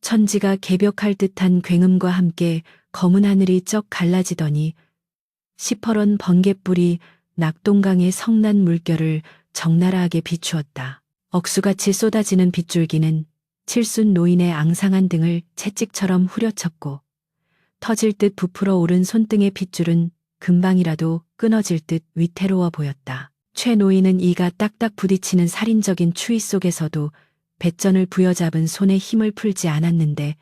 천지가 개벽할 듯한 굉음과 함께 검은 하늘이 쩍 갈라지더니 시퍼런 번갯불이 낙동강의 성난 물결을 적나라하게 비추었다. 억수같이 쏟아지는 빗줄기는 칠순 노인의 앙상한 등을 채찍처럼 후려쳤고 터질 듯 부풀어 오른 손등의 핏줄은 금방이라도 끊어질 듯 위태로워 보였다. 최 노인은 이가 딱딱 부딪히는 살인적인 추위 속에서도 배전을 부여잡은 손에 힘을 풀지 않았는데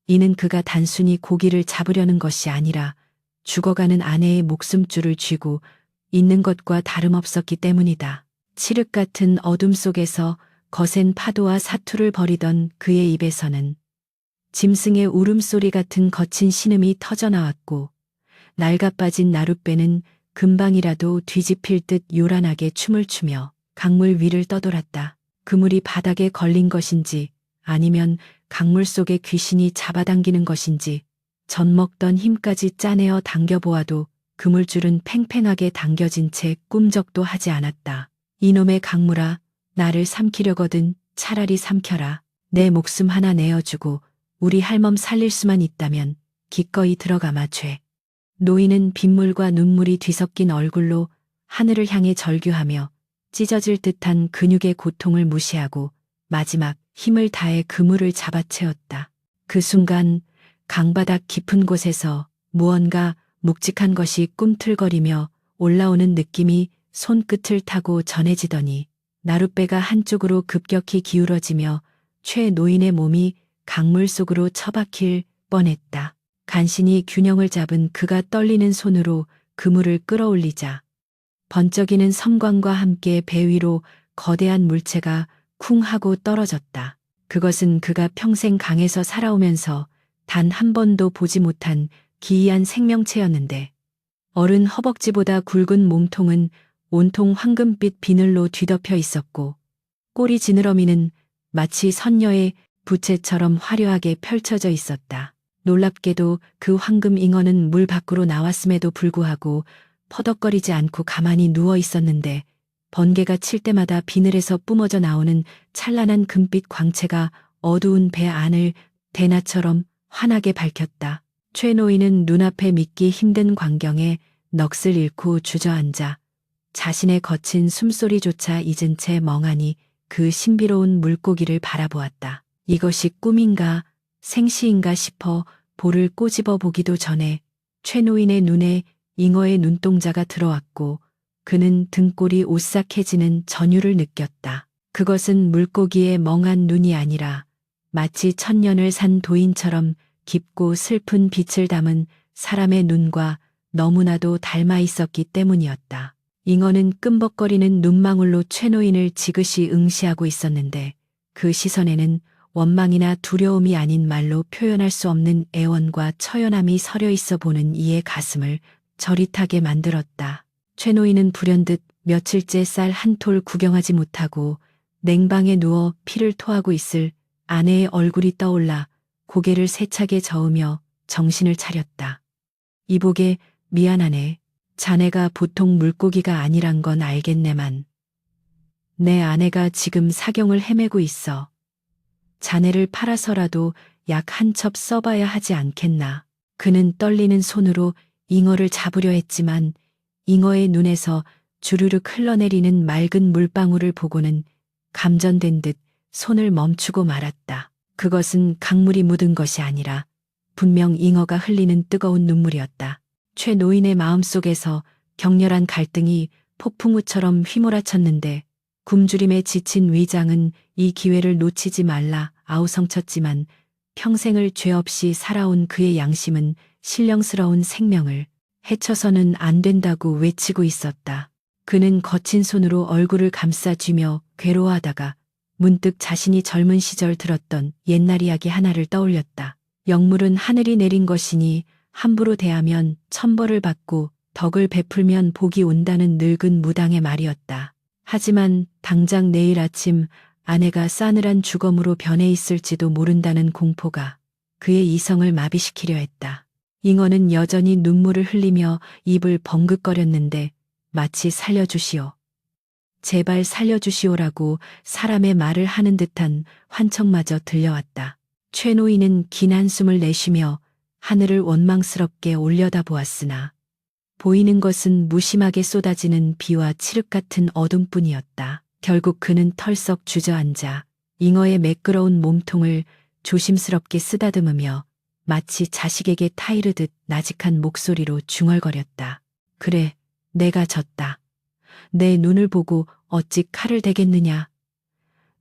이는 그가 단순히 고기를 잡으려는 것이 아니라 죽어가는 아내의 목숨줄을 쥐고 있는 것과 다름없었기 때문이다. 칠흑 같은 어둠 속에서 거센 파도와 사투를 벌이던 그의 입에서는 짐승의 울음소리 같은 거친 신음이 터져나왔고 낡아빠진 나룻배는 금방이라도 뒤집힐 듯 요란하게 춤을 추며 강물 위를 떠돌았다. 그물이 바닥에 걸린 것인지 아니면 강물 속에 귀신이 잡아당기는 것인지 젖먹던 힘까지 짜내어 당겨보아도 그물줄은 팽팽하게 당겨진 채 꿈적도 하지 않았다. 이놈의 강물아, 나를 삼키려거든 차라리 삼켜라. 내 목숨 하나 내어주고 우리 할멈 살릴 수만 있다면 기꺼이 들어가마 죄. 노인은 빗물과 눈물이 뒤섞인 얼굴로 하늘을 향해 절규하며 찢어질 듯한 근육의 고통을 무시하고 마지막 힘을 다해 그물을 잡아채웠다. 그 순간 강바닥 깊은 곳에서 무언가 묵직한 것이 꿈틀거리며 올라오는 느낌이 손끝을 타고 전해지더니 나룻배가 한쪽으로 급격히 기울어지며 최 노인의 몸이 강물 속으로 처박힐 뻔했다. 간신히 균형을 잡은 그가 떨리는 손으로 그물을 끌어올리자 번쩍이는 섬광과 함께 배 위로 거대한 물체가 쿵 하고 떨어졌다. 그것은 그가 평생 강에서 살아오면서 단 한 번도 보지 못한 기이한 생명체였는데 어른 허벅지보다 굵은 몸통은 온통 황금빛 비늘로 뒤덮여 있었고 꼬리 지느러미는 마치 선녀의 부채처럼 화려하게 펼쳐져 있었다. 놀랍게도 그 황금 잉어는 물 밖으로 나왔음에도 불구하고 퍼덕거리지 않고 가만히 누워 있었는데 번개가 칠 때마다 비늘에서 뿜어져 나오는 찬란한 금빛 광채가 어두운 배 안을 대낮처럼 환하게 밝혔다. 최 노인은 눈앞에 믿기 힘든 광경에 넋을 잃고 주저앉아 자신의 거친 숨소리조차 잊은 채 멍하니 그 신비로운 물고기를 바라보았다. 이것이 꿈인가 생시인가 싶어 볼을 꼬집어 보기도 전에 최 노인의 눈에 잉어의 눈동자가 들어왔고 그는 등골이 오싹해지는 전율을 느꼈다. 그것은 물고기의 멍한 눈이 아니라 마치 천년을 산 도인처럼 깊고 슬픈 빛을 담은 사람의 눈과 너무나도 닮아 있었기 때문이었다. 잉어는 끔벅거리는 눈망울로 최 노인을 지그시 응시하고 있었는데 그 시선에는 원망이나 두려움이 아닌 말로 표현할 수 없는 애원과 처연함이 서려 있어 보는 이의 가슴을 저릿하게 만들었다. 최 노인은 불현듯 며칠째 쌀 한 톨 구경하지 못하고 냉방에 누워 피를 토하고 있을 아내의 얼굴이 떠올라 고개를 세차게 저으며 정신을 차렸다. 이보게 미안하네. 자네가 보통 물고기가 아니란 건 알겠네만 내 아내가 지금 사경을 헤매고 있어. 자네를 팔아서라도 약 한 첩 써봐야 하지 않겠나. 그는 떨리는 손으로 잉어를 잡으려 했지만 잉어의 눈에서 주르륵 흘러내리는 맑은 물방울을 보고는 감전된 듯 손을 멈추고 말았다. 그것은 강물이 묻은 것이 아니라 분명 잉어가 흘리는 뜨거운 눈물이었다. 최 노인의 마음속에서 격렬한 갈등이 폭풍우처럼 휘몰아쳤는데 굶주림에 지친 위장은 이 기회를 놓치지 말라 아우성쳤지만 평생을 죄 없이 살아온 그의 양심은 신령스러운 생명을 해쳐서는 안 된다고 외치고 있었다. 그는 거친 손으로 얼굴을 감싸쥐며 괴로워하다가 문득 자신이 젊은 시절 들었던 옛날 이야기 하나를 떠올렸다. 영물은 하늘이 내린 것이니 함부로 대하면 천벌을 받고 덕을 베풀면 복이 온다는 늙은 무당의 말이었다. 하지만 당장 내일 아침 아내가 싸늘한 주검으로 변해 있을지도 모른다는 공포가 그의 이성을 마비시키려 했다. 잉어는 여전히 눈물을 흘리며 입을 벙긋거렸는데 마치 살려주시오. 제발 살려주시오라고 사람의 말을 하는 듯한 환청마저 들려왔다. 최 노인은 긴 한숨을 내쉬며 하늘을 원망스럽게 올려다보았으나 보이는 것은 무심하게 쏟아지는 비와 칠흑 같은 어둠뿐이었다. 결국 그는 털썩 주저앉아 잉어의 매끄러운 몸통을 조심스럽게 쓰다듬으며 마치 자식에게 타이르듯 나직한 목소리로 중얼거렸다. 그래, 내가 졌다. 내 눈을 보고 어찌 칼을 대겠느냐.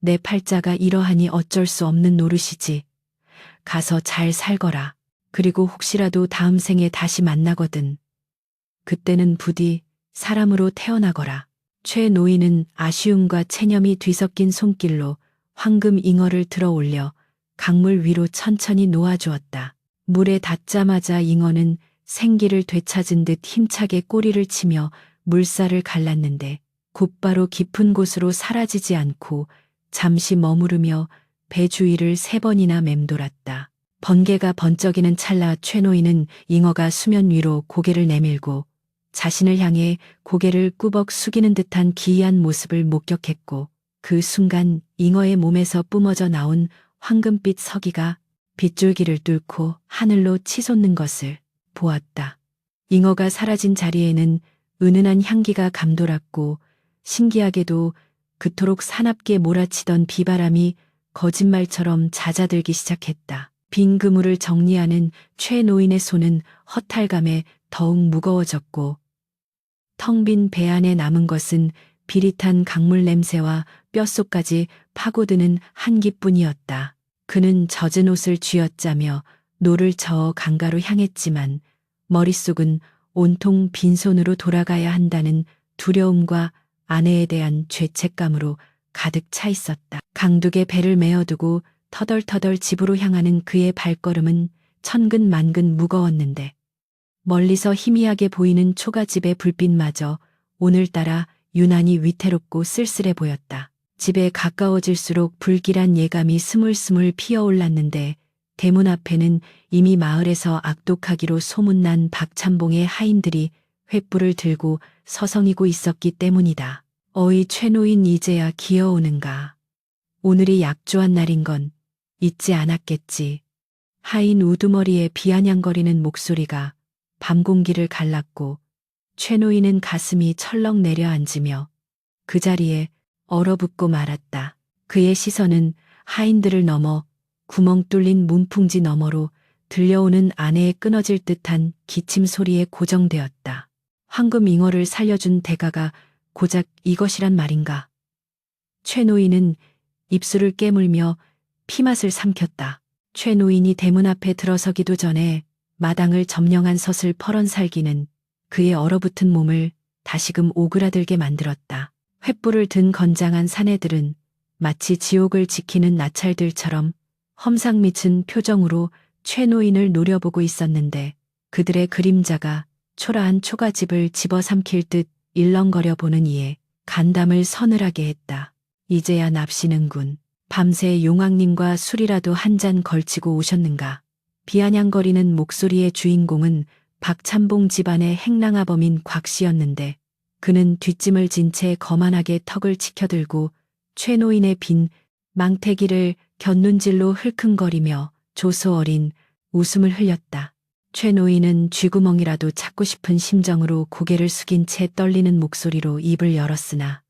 내 팔자가 이러하니 어쩔 수 없는 노릇이지. 가서 잘 살거라. 그리고 혹시라도 다음 생에 다시 만나거든. 그때는 부디 사람으로 태어나거라. 최 노인은 아쉬움과 체념이 뒤섞인 손길로 황금 잉어를 들어 올려 강물 위로 천천히 놓아주었다. 물에 닿자마자 잉어는 생기를 되찾은 듯 힘차게 꼬리를 치며 물살을 갈랐는데 곧바로 깊은 곳으로 사라지지 않고 잠시 머무르며 배 주위를 3번이나 맴돌았다. 번개가 번쩍이는 찰나 최 노인은 잉어가 수면 위로 고개를 내밀고 자신을 향해 고개를 꾸벅 숙이는 듯한 기이한 모습을 목격했고 그 순간 잉어의 몸에서 뿜어져 나온 황금빛 서기가 빗줄기를 뚫고 하늘로 치솟는 것을 보았다. 잉어가 사라진 자리에는 은은한 향기가 감돌았고 신기하게도 그토록 사납게 몰아치던 비바람이 거짓말처럼 잦아들기 시작했다. 빈 그물을 정리하는 최 노인의 손은 허탈감에 더욱 무거워졌고 텅 빈 배 안에 남은 것은 비릿한 강물 냄새와 뼛속까지 파고드는 한기뿐이었다. 그는 젖은 옷을 쥐어짜며 노를 저어 강가로 향했지만 머릿속은 온통 빈손으로 돌아가야 한다는 두려움과 아내에 대한 죄책감으로 가득 차 있었다. 강둑에 배를 메어두고 터덜터덜 집으로 향하는 그의 발걸음은 천근만근 무거웠는데 멀리서 희미하게 보이는 초가집의 불빛마저 오늘따라 유난히 위태롭고 쓸쓸해 보였다. 집에 가까워질수록 불길한 예감이 스물스물 피어올랐는데 대문 앞에는 이미 마을에서 악독하기로 소문난 박찬봉의 하인들이 횃불을 들고 서성이고 있었기 때문이다. 어이 최 노인 이제야 기어오는가. 오늘이 약조한 날인 건 잊지 않았겠지. 하인 우두머리의 비아냥거리는 목소리가 밤 공기를 갈랐고 최 노인은 가슴이 철렁 내려앉으며 그 자리에 얼어붙고 말았다. 그의 시선은 하인들을 넘어 구멍 뚫린 문풍지 너머로 들려오는 아내의 끊어질 듯한 기침 소리에 고정되었다. 황금 잉어를 살려준 대가가 고작 이것이란 말인가. 최 노인은 입술을 깨물며 피맛을 삼켰다. 최 노인이 대문 앞에 들어서기도 전에 마당을 점령한 서슬 퍼런 살기는 그의 얼어붙은 몸을 다시금 오그라들게 만들었다. 횃불을 든 건장한 사내들은 마치 지옥을 지키는 나찰들처럼 험상 미친 표정으로 최 노인을 노려보고 있었는데 그들의 그림자가 초라한 초가집을 집어삼킬 듯 일렁거려 보는 이에 간담을 서늘하게 했다. 이제야 납시는군. 밤새 용왕님과 술이라도 한 잔 걸치고 오셨는가. 비아냥거리는 목소리의 주인공은 박찬봉 집안의 행랑아범인 곽씨였는데 그는 뒷짐을 진 채 거만하게 턱을 치켜들고 최 노인의 빈 망태기를 곁눈질로 흘큰거리며 조소 어린 웃음을 흘렸다. 최 노인은 쥐구멍이라도 찾고 싶은 심정으로 고개를 숙인 채 떨리는 목소리로 입을 열었으나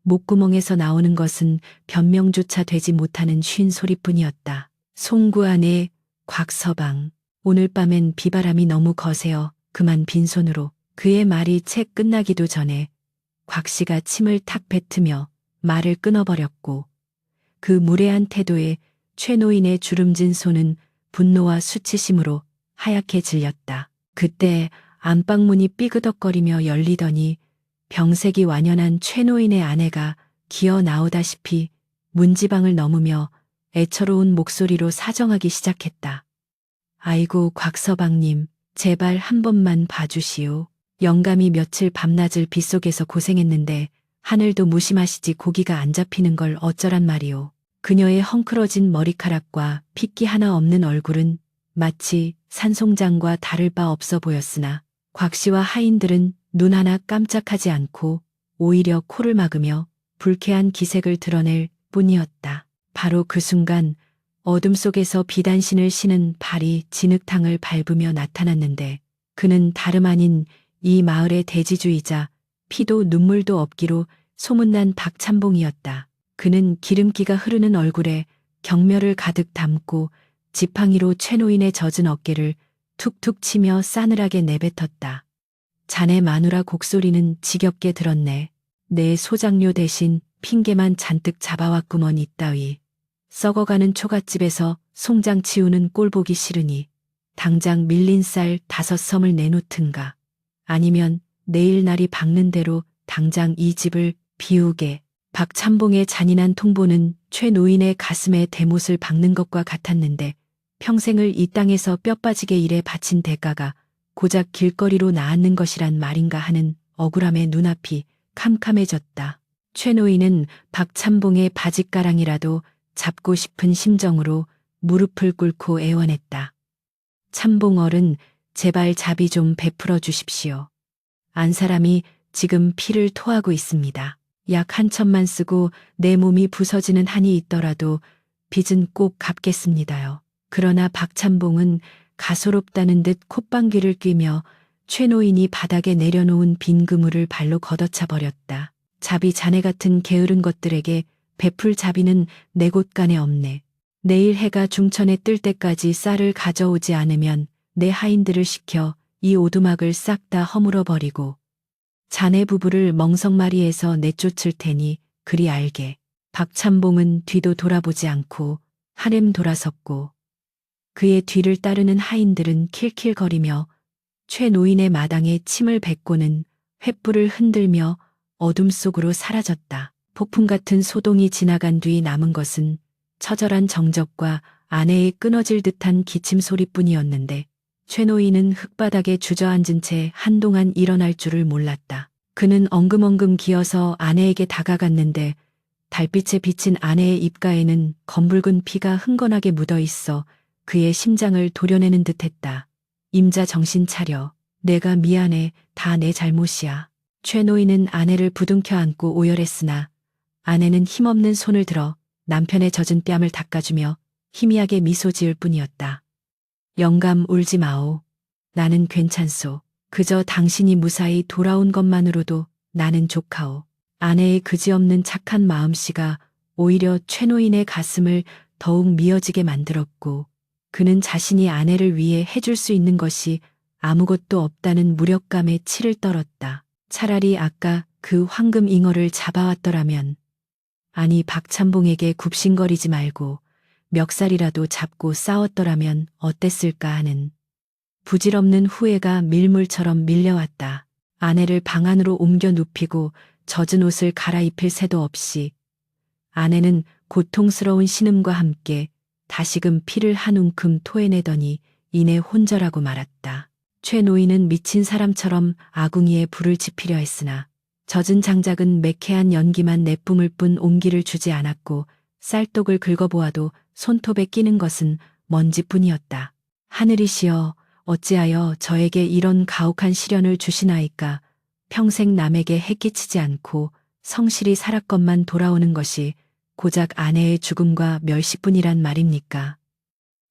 목구멍에서 나오는 것은 변명조차 되지 못하는 쉰 소리뿐이었다. 송구 안에 곽서방, 오늘 밤엔 비바람이 너무 거세어 그만 빈손으로. 그의 말이 채 끝나기도 전에 곽씨가 침을 탁 뱉으며 말을 끊어버렸고 그 무례한 태도에 최 노인의 주름진 손은 분노와 수치심으로 하얗게 질렸다. 그때 안방문이 삐그덕거리며 열리더니 병색이 완연한 최 노인의 아내가 기어 나오다시피 문지방을 넘으며 애처로운 목소리로 사정하기 시작했다. 아이고 곽서방님, 제발 한 번만 봐주시오. 영감이 며칠 밤낮을 빗속에서 고생했는데 하늘도 무심하시지 고기가 안 잡히는 걸 어쩌란 말이오. 그녀의 헝클어진 머리카락과 핏기 하나 없는 얼굴은 마치 산송장과 다를 바 없어 보였으나 곽씨와 하인들은 눈 하나 깜짝하지 않고 오히려 코를 막으며 불쾌한 기색을 드러낼 뿐이었다. 바로 그 순간 어둠 속에서 비단신을 신은 발이 진흙탕을 밟으며 나타났는데 그는 다름 아닌 이 마을의 대지주이자 피도 눈물도 없기로 소문난 박찬봉이었다. 그는 기름기가 흐르는 얼굴에 경멸을 가득 담고 지팡이로 최노인의 젖은 어깨를 툭툭 치며 싸늘하게 내뱉었다. 자네 마누라 곡소리는 지겹게 들었네. 내 소장료 대신 핑계만 잔뜩 잡아왔구먼 이따위. 썩어가는 초갓집에서 송장 치우는 꼴 보기 싫으니 당장 밀린 쌀 5섬을 내놓든가. 아니면 내일 날이 밝는 대로 당장 이 집을 비우게. 박찬봉의 잔인한 통보는 최 노인의 가슴에 대못을 박는 것과 같았는데 평생을 이 땅에서 뼈 빠지게 일해 바친 대가가 고작 길거리로 나앉는 것이란 말인가 하는 억울함에 눈앞이 캄캄해졌다. 최 노인은 박찬봉의 바짓가랑이라도 잡고 싶은 심정으로 무릎을 꿇고 애원했다. 참봉 어른, 제발 자비 좀 베풀어 주십시오. 안 사람이 지금 피를 토하고 있습니다. 약 1천만 쓰고 내 몸이 부서지는 한이 있더라도 빚은 꼭 갚겠습니다요. 그러나 박찬봉은 가소롭다는 듯 콧방귀를 뀌며 최 노인이 바닥에 내려놓은 빈 그물을 발로 걷어차 버렸다. 자비 자네 같은 게으른 것들에게 베풀 자비는 내 곳간에 없네. 내일 해가 중천에 뜰 때까지 쌀을 가져오지 않으면 내 하인들을 시켜 이 오두막을 싹 다 허물어 버리고 자네 부부를 멍석마리에서 내쫓을 테니 그리 알게. 박찬봉은 뒤도 돌아보지 않고 한hem 돌아섰고 그의 뒤를 따르는 하인들은 킬킬거리며 최 노인의 마당에 침을 뱉고는 횃불을 흔들며 어둠 속으로 사라졌다. 폭풍 같은 소동이 지나간 뒤 남은 것은 처절한 정적과 아내의 끊어질 듯한 기침 소리뿐이었는데 최 노인은 흙바닥에 주저앉은 채 한동안 일어날 줄을 몰랐다. 그는 엉금엉금 기어서 아내에게 다가갔는데 달빛에 비친 아내의 입가에는 검붉은 피가 흥건하게 묻어 있어 그의 심장을 도려내는 듯했다. 임자 정신 차려. 내가 미안해. 다 내 잘못이야. 최 노인은 아내를 부둥켜 안고 오열했으나 아내는 힘없는 손을 들어 남편의 젖은 뺨을 닦아주며 희미하게 미소 지을 뿐이었다. 영감 울지 마오. 나는 괜찮소. 그저 당신이 무사히 돌아온 것만으로도 나는 족하오. 아내의 그지없는 착한 마음씨가 오히려 최 노인의 가슴을 더욱 미어지게 만들었고 그는 자신이 아내를 위해 해줄 수 있는 것이 아무것도 없다는 무력감에 치를 떨었다. 차라리 아까 그 황금 잉어를 잡아왔더라면, 아니 박찬봉에게 굽신거리지 말고 멱살이라도 잡고 싸웠더라면 어땠을까 하는 부질없는 후회가 밀물처럼 밀려왔다. 아내를 방 안으로 옮겨 눕히고 젖은 옷을 갈아입힐 새도 없이 아내는 고통스러운 신음과 함께 다시금 피를 한 움큼 토해내더니 이내 혼절하고 말았다. 최 노인은 미친 사람처럼 아궁이에 불을 지피려 했으나 젖은 장작은 매캐한 연기만 내뿜을 뿐 온기를 주지 않았고 쌀독을 긁어보아도 손톱에 끼는 것은 먼지뿐이었다. 하늘이시여, 어찌하여 저에게 이런 가혹한 시련을 주시나이까. 평생 남에게 해끼치지 않고 성실히 살았건만 돌아오는 것이 고작 아내의 죽음과 멸시뿐이란 말입니까?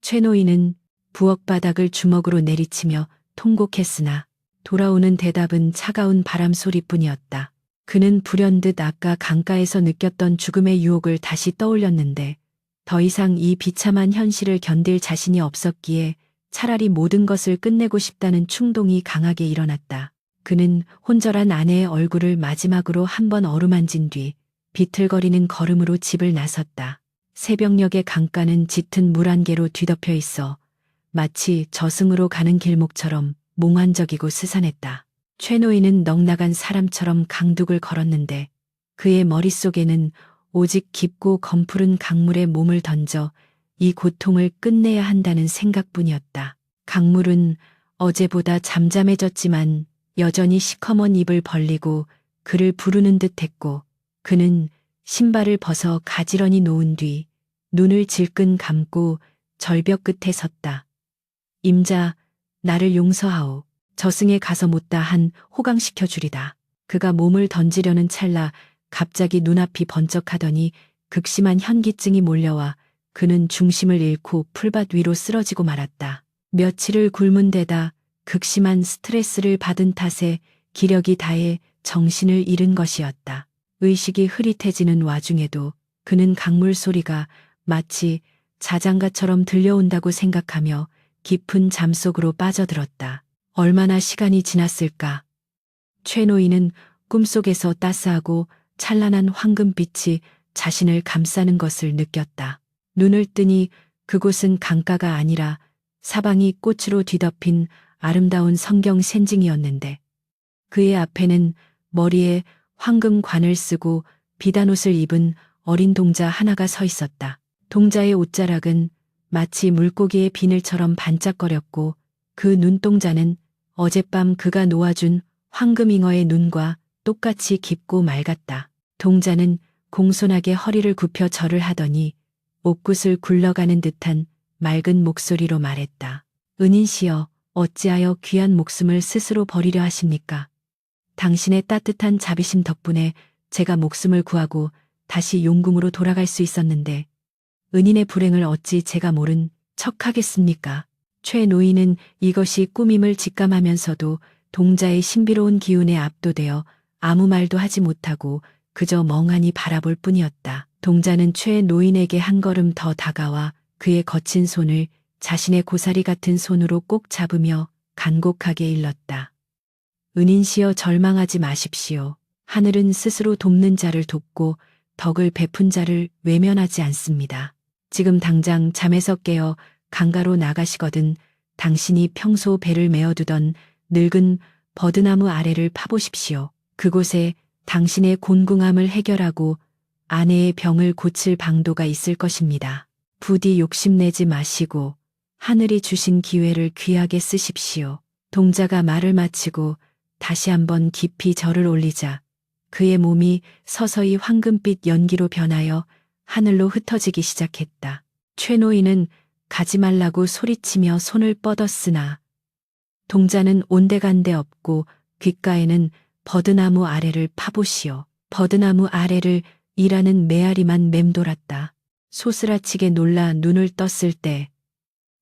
최 노인은 부엌 바닥을 주먹으로 내리치며 통곡했으나 돌아오는 대답은 차가운 바람 소리뿐이었다. 그는 불현듯 아까 강가에서 느꼈던 죽음의 유혹을 다시 떠올렸는데 더 이상 이 비참한 현실을 견딜 자신이 없었기에 차라리 모든 것을 끝내고 싶다는 충동이 강하게 일어났다. 그는 혼절한 아내의 얼굴을 마지막으로 한번 어루만진 뒤 비틀거리는 걸음으로 집을 나섰다. 새벽녘의 강가는 짙은 물 한 개로 뒤덮여 있어 마치 저승으로 가는 길목처럼 몽환적이고 스산했다. 최 노인은 넋나간 사람처럼 강둑을 걸었는데 그의 머릿속에는 오직 깊고 검푸른 강물에 몸을 던져 이 고통을 끝내야 한다는 생각뿐이었다. 강물은 어제보다 잠잠해졌지만 여전히 시커먼 입을 벌리고 그를 부르는 듯했고 그는 신발을 벗어 가지런히 놓은 뒤 눈을 질끈 감고 절벽 끝에 섰다. 임자, 나를 용서하오. 저승에 가서 못다 한 호강시켜 주리다. 그가 몸을 던지려는 찰나 갑자기 눈앞이 번쩍하더니 극심한 현기증이 몰려와 그는 중심을 잃고 풀밭 위로 쓰러지고 말았다. 며칠을 굶은 데다 극심한 스트레스를 받은 탓에 기력이 다해 정신을 잃은 것이었다. 의식이 흐릿해지는 와중에도 그는 강물 소리가 마치 자장가처럼 들려온다고 생각하며 깊은 잠 속으로 빠져들었다. 얼마나 시간이 지났을까? 최 노인은 꿈속에서 따스하고 찬란한 황금빛이 자신을 감싸는 것을 느꼈다. 눈을 뜨니 그곳은 강가가 아니라 사방이 꽃으로 뒤덮인 아름다운 성경 sen징이었는데 그의 앞에는 머리에 황금관을 쓰고 비단옷을 입은 어린 동자 하나가 서 있었다. 동자의 옷자락은 마치 물고기의 비늘처럼 반짝거렸고 그 눈동자는 어젯밤 그가 놓아준 황금잉어의 눈과 똑같이 깊고 맑았다. 동자는 공손하게 허리를 굽혀 절을 하더니 옥굿을 굴러가는 듯한 맑은 목소리로 말했다. 은인시여, 어찌하여 귀한 목숨을 스스로 버리려 하십니까? 당신의 따뜻한 자비심 덕분에 제가 목숨을 구하고 다시 용궁으로 돌아갈 수 있었는데 은인의 불행을 어찌 제가 모른 척하겠습니까? 최 노인은 이것이 꿈임을 직감하면서도 동자의 신비로운 기운에 압도되어 아무 말도 하지 못하고 그저 멍하니 바라볼 뿐이었다. 동자는 최 노인에게 한 걸음 더 다가와 그의 거친 손을 자신의 고사리 같은 손으로 꼭 잡으며 간곡하게 일렀다. 은인시여, 절망하지 마십시오. 하늘은 스스로 돕는 자를 돕고 덕을 베푼 자를 외면하지 않습니다. 지금 당장 잠에서 깨어 강가로 나가시거든 당신이 평소 배를 메어두던 늙은 버드나무 아래를 파보십시오. 그곳에 당신의 곤궁함을 해결하고 아내의 병을 고칠 방도가 있을 것입니다. 부디 욕심내지 마시고 하늘이 주신 기회를 귀하게 쓰십시오. 동자가 말을 마치고 다시 한번 깊이 절을 올리자 그의 몸이 서서히 황금빛 연기로 변하여 하늘로 흩어지기 시작했다. 최 노인은 가지 말라고 소리치며 손을 뻗었으나 동자는 온데간데 없고 귓가에는 버드나무 아래를 파보시오. 버드나무 아래를 일하는 메아리만 맴돌았다. 소스라치게 놀라 눈을 떴을 때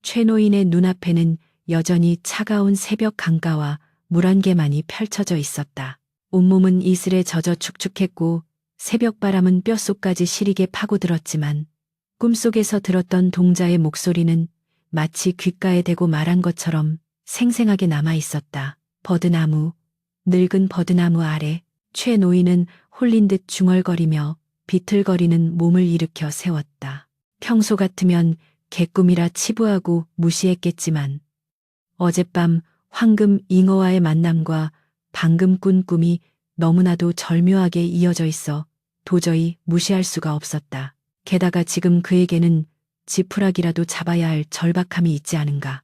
최 노인의 눈앞에는 여전히 차가운 새벽 강가와 물 한 개만이 펼쳐져 있었다. 온몸은 이슬에 젖어 축축했고 새벽 바람은 뼛속까지 시리게 파고들었지만 꿈속에서 들었던 동자의 목소리는 마치 귓가에 대고 말한 것처럼 생생하게 남아 있었다. 버드나무, 늙은 버드나무 아래 최 노인은 홀린 듯 중얼거리며 비틀거리는 몸을 일으켜 세웠다. 평소 같으면 개꿈이라 치부하고 무시했겠지만 어젯밤 황금 잉어와의 만남과 방금 꾼 꿈이 너무나도 절묘하게 이어져 있어 도저히 무시할 수가 없었다. 게다가 지금 그에게는 지푸라기라도 잡아야 할 절박함이 있지 않은가.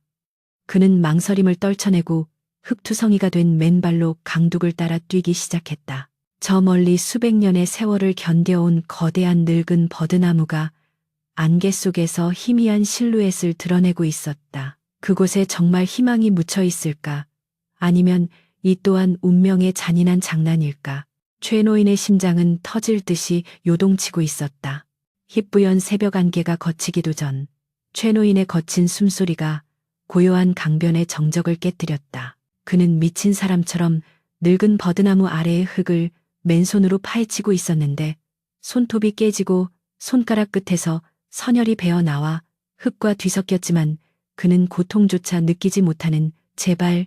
그는 망설임을 떨쳐내고 흙투성이가 된 맨발로 강둑을 따라 뛰기 시작했다. 저 멀리 수백 년의 세월을 견뎌온 거대한 늙은 버드나무가 안개 속에서 희미한 실루엣을 드러내고 있었다. 그곳에 정말 희망이 묻혀 있을까? 아니면 이 또한 운명의 잔인한 장난일까? 최 노인의 심장은 터질 듯이 요동치고 있었다. 희뿌연 새벽 안개가 걷히기도 전 최 노인의 거친 숨소리가 고요한 강변의 정적을 깨뜨렸다. 그는 미친 사람처럼 늙은 버드나무 아래의 흙을 맨손으로 파헤치고 있었는데 손톱이 깨지고 손가락 끝에서 선혈이 배어 나와 흙과 뒤섞였지만 그는 고통조차 느끼지 못하는 제발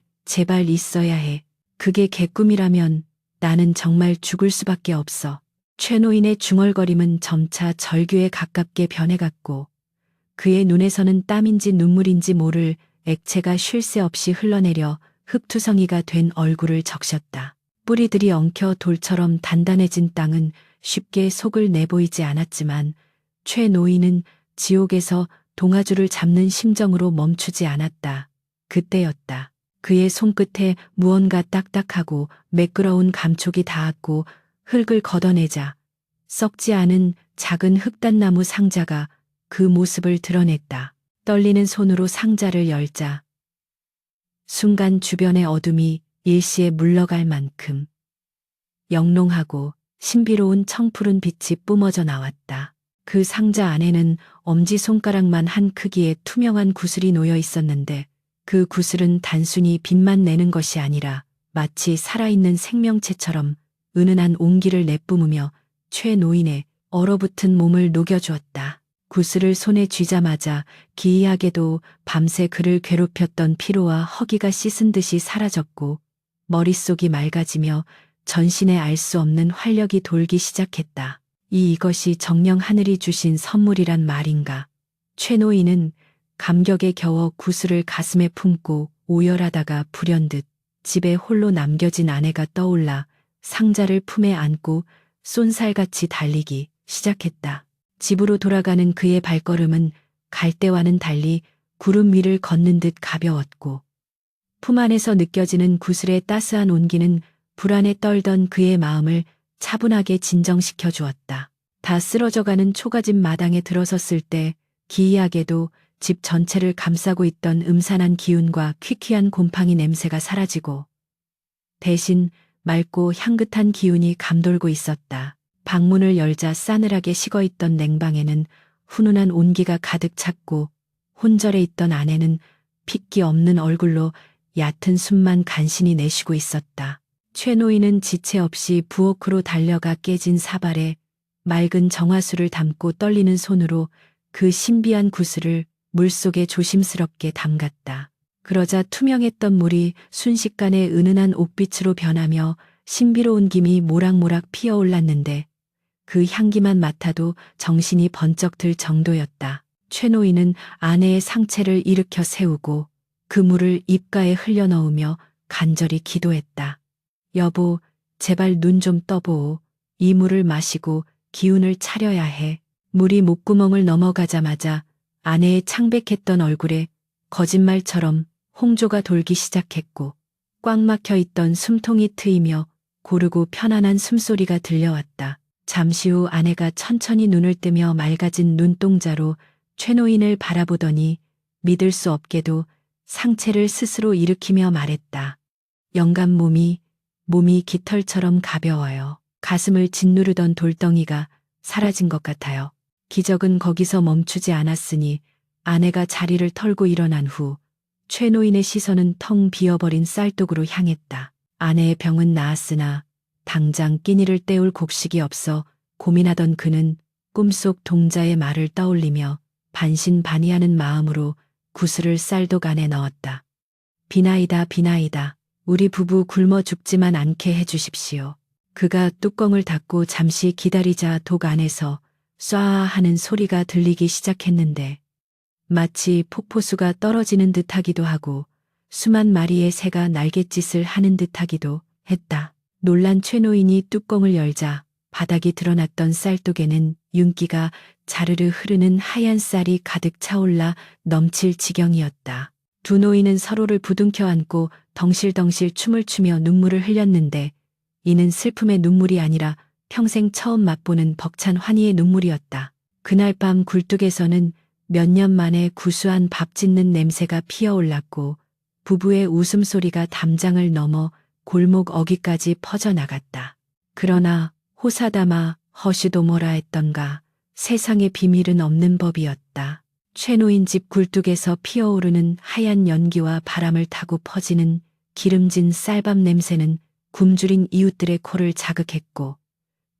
있어야 해. 그게 개꿈이라면 나는 정말 죽을 수밖에 없어. 최 노인의 중얼거림은 점차 절규에 가깝게 변해갔고 그의 눈에서는 땀인지 눈물인지 모를 액체가 쉴 새 없이 흘러내려 흙투성이가 된 얼굴을 적셨다. 뿌리들이 엉켜 돌처럼 단단해진 땅은 쉽게 속을 내보이지 않았지만 최 노인은 지옥에서 동아줄을 잡는 심정으로 멈추지 않았다. 그때였다. 그의 손끝에 무언가 딱딱하고 매끄러운 감촉이 닿았고 흙을 걷어내자 썩지 않은 작은 흙단나무 상자가 그 모습을 드러냈다. 떨리는 손으로 상자를 열자 순간 주변의 어둠이 일시에 물러갈 만큼 영롱하고 신비로운 청푸른 빛이 뿜어져 나왔다. 그 상자 안에는 엄지손가락만 한 크기의 투명한 구슬이 놓여 있었는데 그 구슬은 단순히 빛만 내는 것이 아니라 마치 살아있는 생명체처럼 은은한 온기를 내뿜으며 최 노인의 얼어붙은 몸을 녹여주었다. 구슬을 손에 쥐자마자 기이하게도 밤새 그를 괴롭혔던 피로와 허기가 씻은 듯이 사라졌고 머릿속이 맑아지며 전신에 알 수 없는 활력이 돌기 시작했다. 이것이 정령 하늘이 주신 선물이란 말인가. 최 노인은 감격에 겨워 구슬을 가슴에 품고 오열하다가 불현듯 집에 홀로 남겨진 아내가 떠올라 상자를 품에 안고 쏜살같이 달리기 시작했다. 집으로 돌아가는 그의 발걸음은 갈 때와는 달리 구름 위를 걷는 듯 가벼웠고 품 안에서 느껴지는 구슬의 따스한 온기는 불안에 떨던 그의 마음을 차분하게 진정시켜 주었다. 다 쓰러져가는 초가집 마당에 들어섰을 때 기이하게도 집 전체를 감싸고 있던 음산한 기운과 퀴퀴한 곰팡이 냄새가 사라지고 대신 맑고 향긋한 기운이 감돌고 있었다. 방문을 열자 싸늘하게 식어있던 냉방에는 훈훈한 온기가 가득 찼고 혼절에 있던 아내는 핏기 없는 얼굴로 얕은 숨만 간신히 내쉬고 있었다. 최 노인은 지체 없이 부엌으로 달려가 깨진 사발에 맑은 정화수를 담고 떨리는 손으로 그 신비한 구슬을 물속에 조심스럽게 담갔다. 그러자 투명했던 물이 순식간에 은은한 옥빛으로 변하며 신비로운 김이 모락모락 피어올랐는데 그 향기만 맡아도 정신이 번쩍 들 정도였다. 최 노인은 아내의 상체를 일으켜 세우고 그 물을 입가에 흘려넣으며 간절히 기도했다. 여보, 제발 눈 좀 떠보오. 이 물을 마시고 기운을 차려야 해. 물이 목구멍을 넘어가자마자 아내의 창백했던 얼굴에 거짓말처럼 홍조가 돌기 시작했고 꽉 막혀 있던 숨통이 트이며 고르고 편안한 숨소리가 들려왔다. 잠시 후 아내가 천천히 눈을 뜨며 맑아진 눈동자로 최 노인을 바라보더니 믿을 수 없게도 상체를 스스로 일으키며 말했다. 영감 몸이 깃털처럼 가벼워요. 가슴을 짓누르던 돌덩이가 사라진 것 같아요. 기적은 거기서 멈추지 않았으니 아내가 자리를 털고 일어난 후 최 노인의 시선은 텅 비어버린 쌀독으로 향했다. 아내의 병은 나았으나 당장 끼니를 때울 곡식이 없어 고민하던 그는 꿈속 동자의 말을 떠올리며 반신반의하는 마음으로 구슬을 쌀독 안에 넣었다. 비나이다 비나이다. 우리 부부 굶어 죽지만 않게 해주십시오. 그가 뚜껑을 닫고 잠시 기다리자 독 안에서 쏴 하는 소리가 들리기 시작했는데 마치 폭포수가 떨어지는 듯하기도 하고 수만 마리의 새가 날갯짓을 하는 듯하기도 했다. 놀란 최 노인이 뚜껑을 열자 바닥이 드러났던 쌀독에는 윤기가 자르르 흐르는 하얀 쌀이 가득 차올라 넘칠 지경이었다. 두 노인은 서로를 부둥켜 안고 덩실덩실 춤을 추며 눈물을 흘렸는데 이는 슬픔의 눈물이 아니라 평생 처음 맛보는 벅찬 환희의 눈물이었다. 그날 밤 굴뚝에서는 몇 년 만에 구수한 밥 짓는 냄새가 피어올랐고 부부의 웃음소리가 담장을 넘어 골목 어귀까지 퍼져나갔다. 그러나 호사다마 허시도모라 했던가 세상에 비밀은 없는 법이었다. 최 노인 집 굴뚝에서 피어오르는 하얀 연기와 바람을 타고 퍼지는 기름진 쌀밥 냄새는 굶주린 이웃들의 코를 자극했고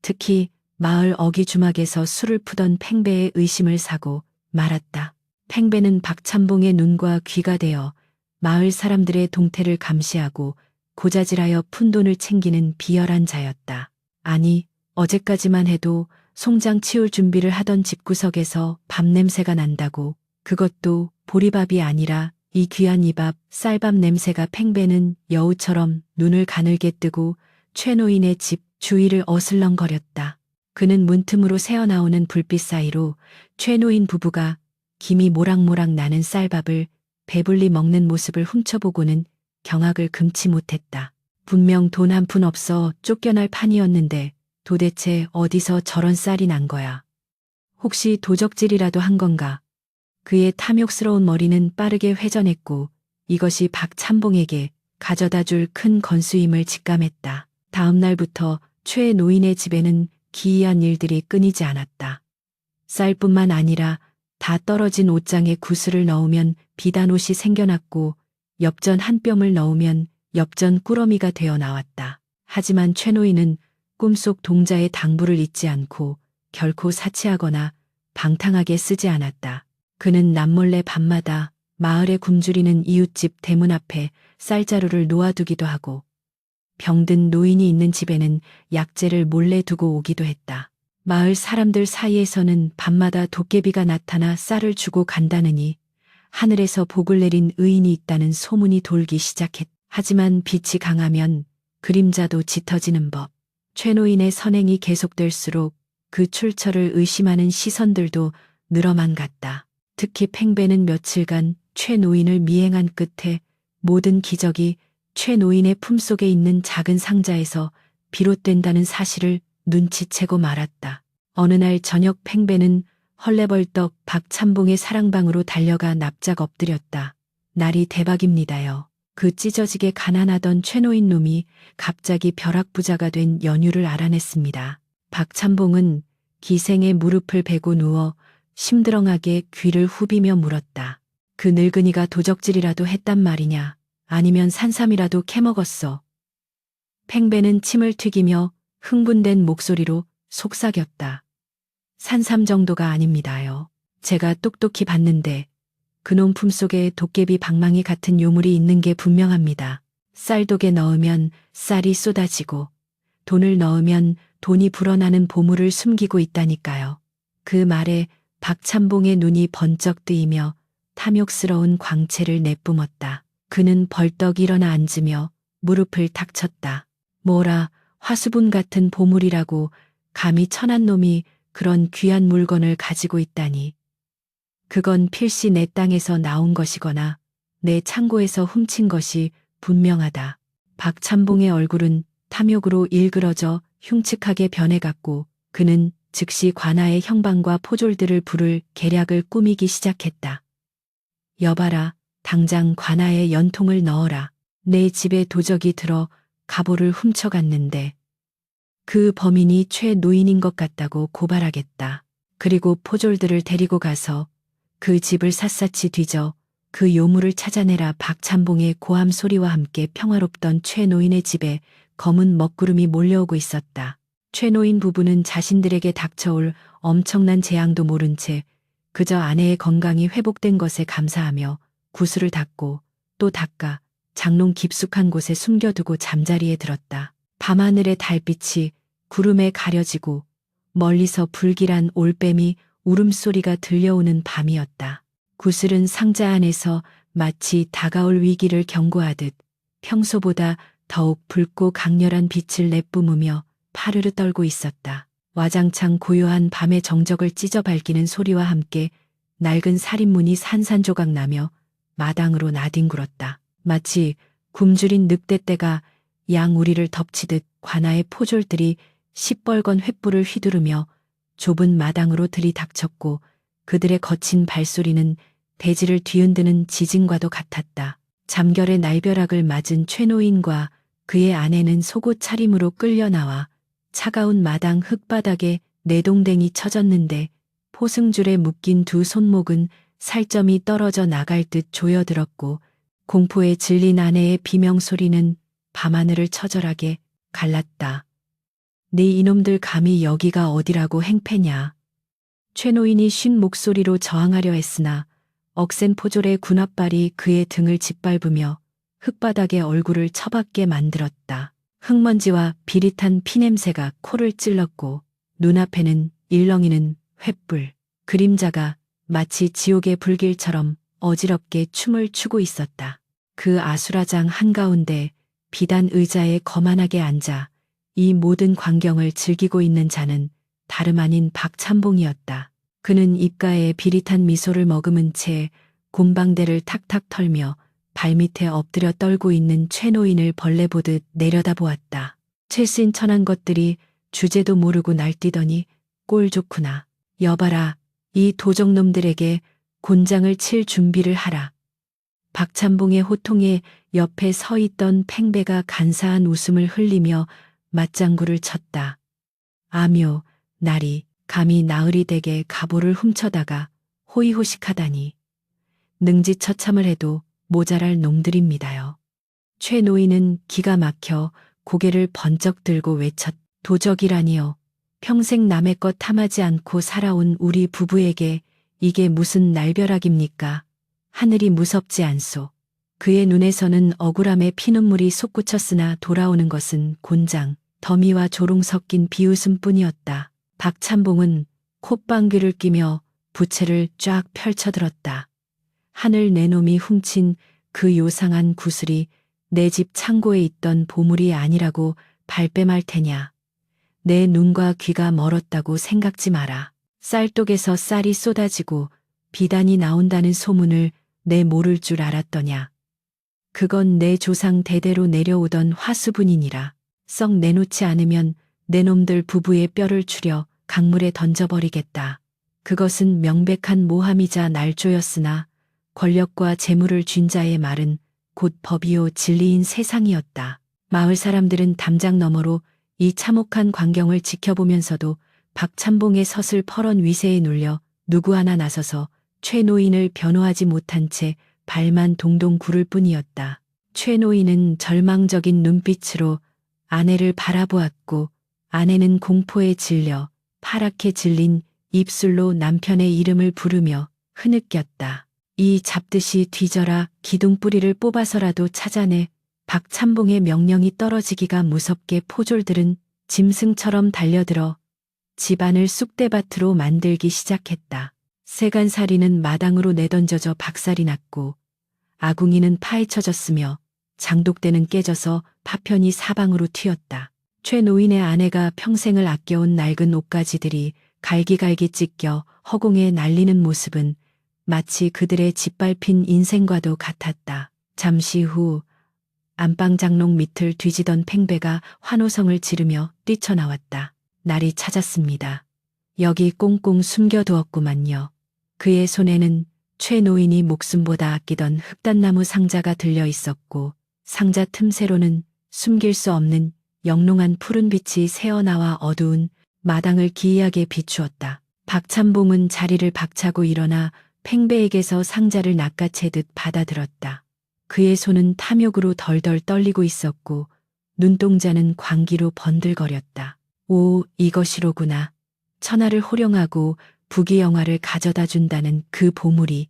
특히 마을 어귀 주막에서 술을 푸던 팽배의 의심을 사고 말았다. 팽배는 박찬봉의 눈과 귀가 되어 마을 사람들의 동태를 감시하고 고자질하여 푼돈을 챙기는 비열한 자였다. 아니, 어제까지만 해도 송장 치울 준비를 하던 집구석에서 밥 냄새가 난다고 그것도 보리밥이 아니라 이 귀한 이 밥, 쌀밥 냄새가 팽배는 여우처럼 눈을 가늘게 뜨고 최 노인의 집 주위를 어슬렁거렸다. 그는 문틈으로 새어나오는 불빛 사이로 최 노인 부부가 김이 모락모락 나는 쌀밥을 배불리 먹는 모습을 훔쳐보고는 경악을 금치 못했다. 분명 돈 한 푼 없어 쫓겨날 판이었는데 도대체 어디서 저런 쌀이 난 거야. 혹시 도적질이라도 한 건가? 그의 탐욕스러운 머리는 빠르게 회전했고 이것이 박찬봉에게 가져다 줄 큰 건수임을 직감했다. 다음 날부터 최 노인의 집에는 기이한 일들이 끊이지 않았다. 쌀뿐만 아니라 다 떨어진 옷장에 구슬을 넣으면 비단옷이 생겨났고 엽전 한 뼘을 넣으면 엽전 꾸러미가 되어 나왔다. 하지만 최 노인은 꿈속 동자의 당부를 잊지 않고 결코 사치하거나 방탕하게 쓰지 않았다. 그는 남몰래 밤마다 마을에 굶주리는 이웃집 대문 앞에 쌀자루를 놓아두기도 하고 병든 노인이 있는 집에는 약재를 몰래 두고 오기도 했다. 마을 사람들 사이에서는 밤마다 도깨비가 나타나 쌀을 주고 간다느니 하늘에서 복을 내린 의인이 있다는 소문이 돌기 시작했다. 하지만 빛이 강하면 그림자도 짙어지는 법. 최 노인의 선행이 계속될수록 그 출처를 의심하는 시선들도 늘어만 갔다. 특히 팽배는 며칠간 최 노인을 미행한 끝에 모든 기적이 최 노인의 품속에 있는 작은 상자에서 비롯된다는 사실을 눈치채고 말았다. 어느 날 저녁 팽배는 헐레벌떡 박찬봉의 사랑방으로 달려가 납작 엎드렸다. 날이 대박입니다요. 그 찢어지게 가난하던 최 노인 놈이 갑자기 벼락부자가 된 연유를 알아냈습니다. 박찬봉은 기생의 무릎을 베고 누워 심드렁하게 귀를 후비며 물었다. 그 늙은이가 도적질이라도 했단 말이냐? 아니면 산삼이라도 캐먹었어? 팽배는 침을 튀기며 흥분된 목소리로 속삭였다. 산삼 정도가 아닙니다요. 제가 똑똑히 봤는데 그놈 품속에 도깨비 방망이 같은 요물이 있는 게 분명합니다. 쌀독에 넣으면 쌀이 쏟아지고 돈을 넣으면 돈이 불어나는 보물을 숨기고 있다니까요. 그 말에 박찬봉의 눈이 번쩍 뜨이며 탐욕스러운 광채를 내뿜었다. 그는 벌떡 일어나 앉으며 무릎을 탁 쳤다. 뭐라 화수분 같은 보물이라고 감히 천한 놈이 그런 귀한 물건을 가지고 있다니. 그건 필시 내 땅에서 나온 것이거나 내 창고에서 훔친 것이 분명하다. 박찬봉의 얼굴은 탐욕으로 일그러져 흉측하게 변해갔고 그는 즉시 관아의 형방과 포졸들을 부를 계략을 꾸미기 시작했다. 여봐라, 당장 관아에 연통을 넣어라. 내 집에 도적이 들어 갑오를 훔쳐갔는데 그 범인이 최 노인인 것 같다고 고발하겠다. 그리고 포졸들을 데리고 가서 그 집을 샅샅이 뒤져 그 요물을 찾아내라. 박찬봉의 고함 소리와 함께 평화롭던 최 노인의 집에 검은 먹구름이 몰려오고 있었다. 최 노인 부부는 자신들에게 닥쳐올 엄청난 재앙도 모른 채 그저 아내의 건강이 회복된 것에 감사하며 구슬을 닦고 또 닦아 장롱 깊숙한 곳에 숨겨두고 잠자리에 들었다. 밤하늘의 달빛이 구름에 가려지고 멀리서 불길한 올빼미 울음소리가 들려오는 밤이었다. 구슬은 상자 안에서 마치 다가올 위기를 경고하듯 평소보다 더욱 붉고 강렬한 빛을 내뿜으며 파르르 떨고 있었다. 와장창 고요한 밤의 정적을 찢어 밝히는 소리와 함께 낡은 살인문이 산산조각 나며 마당으로 나뒹굴었다. 마치 굶주린 늑대떼가 양우리를 덮치듯 관아의 포졸들이 시뻘건 횃불을 휘두르며 좁은 마당으로 들이닥쳤고 그들의 거친 발소리는 대지를 뒤흔드는 지진과도 같았다. 잠결의 날벼락을 맞은 최 노인과 그의 아내는 속옷 차림으로 끌려나와 차가운 마당 흙바닥에 내동댕이 쳐졌는데 포승줄에 묶인 두 손목은 살점이 떨어져 나갈 듯 조여들었고 공포에 질린 아내의 비명소리는 밤하늘을 처절하게 갈랐다. 네 이놈들 감히 여기가 어디라고 행패냐. 최 노인이 쉰 목소리로 저항하려 했으나 억센 포졸의 군홧발이 그의 등을 짓밟으며 흙바닥에 얼굴을 처박게 만들었다. 흙먼지와 비릿한 피냄새가 코를 찔렀고 눈앞에는 일렁이는 횃불, 그림자가 마치 지옥의 불길처럼 어지럽게 춤을 추고 있었다. 그 아수라장 한가운데 비단 의자에 거만하게 앉아 이 모든 광경을 즐기고 있는 자는 다름 아닌 박찬봉이었다. 그는 입가에 비릿한 미소를 머금은 채 곰방대를 탁탁 털며 발밑에 엎드려 떨고 있는 최 노인을 벌레 보듯 내려다보았다. 최신 천한 것들이 주제도 모르고 날뛰더니 꼴 좋구나. 여봐라, 이 도적놈들에게 곤장을 칠 준비를 하라. 박찬봉의 호통에 옆에 서 있던 팽배가 간사한 웃음을 흘리며 맞장구를 쳤다. 아묘, 나리, 감히 나으리 댁의 가보를 훔쳐다가 호의호식하다니. 능지처참을 해도 모자랄 놈들입니다요. 최 노인은 기가 막혀 고개를 번쩍 들고 외쳤. 도적이라니요. 평생 남의 것 탐하지 않고 살아온 우리 부부에게 이게 무슨 날벼락입니까? 하늘이 무섭지 않소. 그의 눈에서는 억울함에 피눈물이 솟구쳤으나 돌아오는 것은 곤장, 더미와 조롱 섞인 비웃음뿐이었다. 박찬봉은 콧방귀를 뀌며 부채를 쫙 펼쳐들었다. 하늘 내놈이 훔친 그 요상한 구슬이 내 집 창고에 있던 보물이 아니라고 발뺌할 테냐. 내 눈과 귀가 멀었다고 생각지 마라. 쌀독에서 쌀이 쏟아지고 비단이 나온다는 소문을 내 모를 줄 알았더냐. 그건 내 조상 대대로 내려오던 화수분이니라. 썩 내놓지 않으면 내 놈들 부부의 뼈를 추려 강물에 던져버리겠다. 그것은 명백한 모함이자 날조였으나 권력과 재물을 쥔 자의 말은 곧 법이요 진리인 세상이었다. 마을 사람들은 담장 너머로 이 참혹한 광경을 지켜보면서도 박찬봉의 서슬퍼런 위세에 눌려 누구 하나 나서서 최 노인을 변호하지 못한 채 발만 동동 구를 뿐이었다. 최 노인은 절망적인 눈빛으로 아내를 바라보았고 아내는 공포에 질려 파랗게 질린 입술로 남편의 이름을 부르며 흐느꼈다. 이 잡듯이 뒤져라 기둥뿌리를 뽑아서라도 찾아내. 박찬봉의 명령이 떨어지기가 무섭게 포졸들은 짐승처럼 달려들어 집안을 쑥대밭으로 만들기 시작했다. 세간살이는 마당으로 내던져져 박살이 났고 아궁이는 파헤쳐졌으며 장독대는 깨져서 파편이 사방으로 튀었다. 최 노인의 아내가 평생을 아껴온 낡은 옷가지들이 갈기갈기 찢겨 허공에 날리는 모습은 마치 그들의 짓밟힌 인생과도 같았다. 잠시 후 안방 장롱 밑을 뒤지던 팽배가 환호성을 지르며 뛰쳐나왔다. 날이 찾았습니다. 여기 꽁꽁 숨겨두었구만요. 그의 손에는 최 노인이 목숨보다 아끼던 흑단나무 상자가 들려 있었고 상자 틈새로는 숨길 수 없는 영롱한 푸른 빛이 새어나와 어두운 마당을 기이하게 비추었다. 박찬봉은 자리를 박차고 일어나 팽배에게서 상자를 낚아채듯 받아들었다. 그의 손은 탐욕으로 덜덜 떨리고 있었고 눈동자는 광기로 번들거렸다. 오, 이것이로구나. 천하를 호령하고 부귀영화를 가져다 준다는 그 보물이.